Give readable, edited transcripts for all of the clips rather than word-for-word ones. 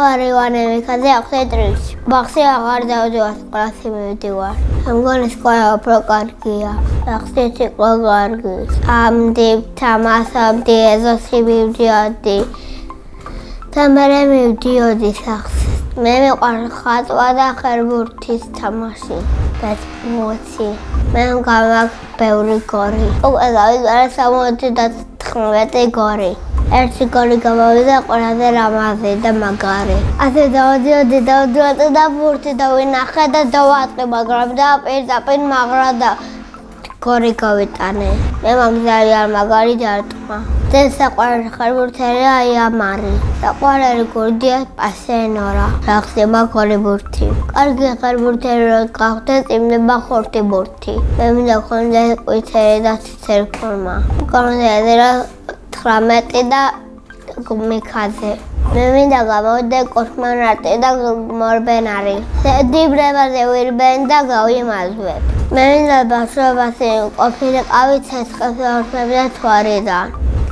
ვარ ივანე მიქაძე, ახლა ტრიში. ბაღში აღარ დავდივარ, კლასში მივდივარ. მგონი სკოლა უფრო კარგია. ახლა იყო კარგი. თამასობდი, ეზოში მივდიოდი. და მერე მივდიოდი სახლს. მე მიყვარს ხატვა და ხერბურთის თამაში. გასმოცი. მე გავაკ ბევრი გორი. უკვე გავიყარა 79 გორი. ერთი გოლი გამოვიდა ყველაზე ლამაზი და მაგარი. ასე დავდიოდი და ბურთი დავინახე და დავატყე, მაგრამ და პირდაპირ მაგრა და გორი გავიტანე. მე მაგარი არ მაგარი დარტყმა. ძენ საყვარელი ხერბურთელია აიამარი. საყვარელი გურდია პასენორა. რახდება გოლი ბურთი. კარგი ხერბურთელი რო გავხდე, წიმდება ხორთი ბურთი. მე მინდა გქონდა ყვითელი და ციცერი ფორმა. გქონდა 18 და მიქაძე. მე მინდა გამოვიდე კოსმონავტი და მორბენარი. დიბრებაზე ვირბენ და გავიმაზვებ. მე მინდა ბავშვობაში ყოფილიყავი ცეცხლის ორთმები და თვარიდან.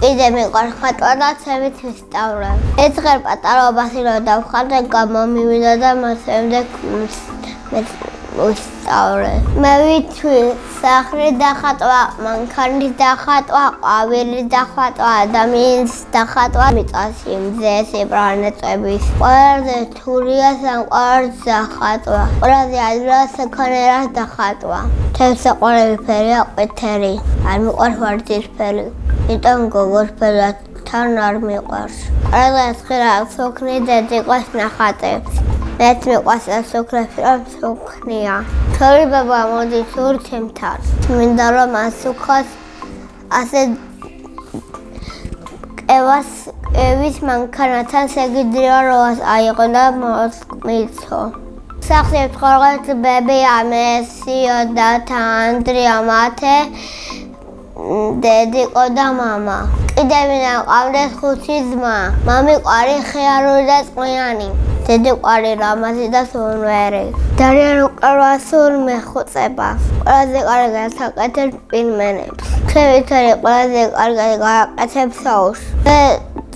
კიდე მიყვარს ხატვა და ცემით ვისწავლებ. ეცხერ პატარობაში რო დავხატე, გამომივიდა და მას შემდეგ ვისწავლე. მე ვიცი სახლი დახატვა, მანქანის დახატვა, ყვავილის დახატვა, ადამიანის დახატვა, მიწაში მზეს, პლანეტების. ყველაზე რთულია სამყაროს დახატვა. ყველაზე ადვილად საქონელას დახატვა. ჩემს საყვარელი ფერია ყვითელი. არ მიყვარს ვარდისფერი. იმიტომ გოგოსფერი თან არ მიყვარს. ყველაზე ხშირად სოქნი დედიყვას ნახატებს. მეც მიყვარს ასოქრები, რომ სოქნია. თორი ბაბა მოდის ურჩემთან. მინდა რომ ასუქოს ასე კევის მანქანათან შეგიძლია რომ აიღო და მიცო. სახლში ცხოვრობს ბებია, მესიო და ანდრია მათე, დედიკო და მამა. კიდე მინდა ყავდეს 5 ძმა. მამიყვარი ხიარული და წყლიანი. დედიყვარი ლამაზი და სუნვერი. ძალიან უყურვასული მეხუწება. ყველაზე კარგად აკეთებს პირმენებს. ხევითარი ყველაზე კარგად გააკეთებს საუს. მე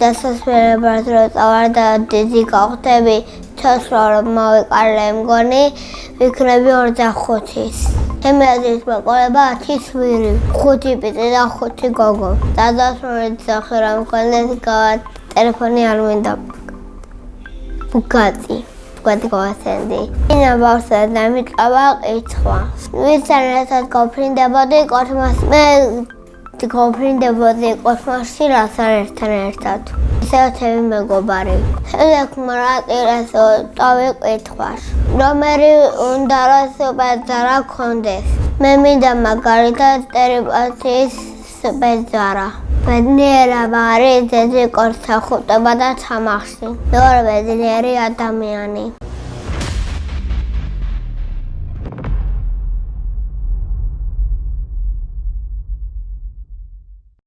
დასასვენებლად რო წავარ და დიდი გავხდები, ჩასვლა რომ მოვიყარე მგონი, ვიქნები 25-ის. ჩემი აზრის მოკვლევა 10 ვირი, 5 პიტი და 5 გოგო. დადასვენეთ სახე რა მქონდეს ტელეფონი არ მინდა. ბუგატი გავასენდი. ინა ბავშვს დამიწყება ყიცხვა. ვისთან ერთად გავფრინდებოდი კოსმოსში. მე გავფრინდებოდი კოსმოსში რასთან ერთად. ისეთები მეგობარი. შემდეგ მარატირას ტოვი ყითხვას. რომერი უნდა რომ სუპერძარა გქონდეს. მე მინდა მაგალითად ტერაპიის სუპერძარა. ბედნიერება არის დედიკოს სახუტება და სამახსი. მე ვარ ბედნიერი ადამიანი.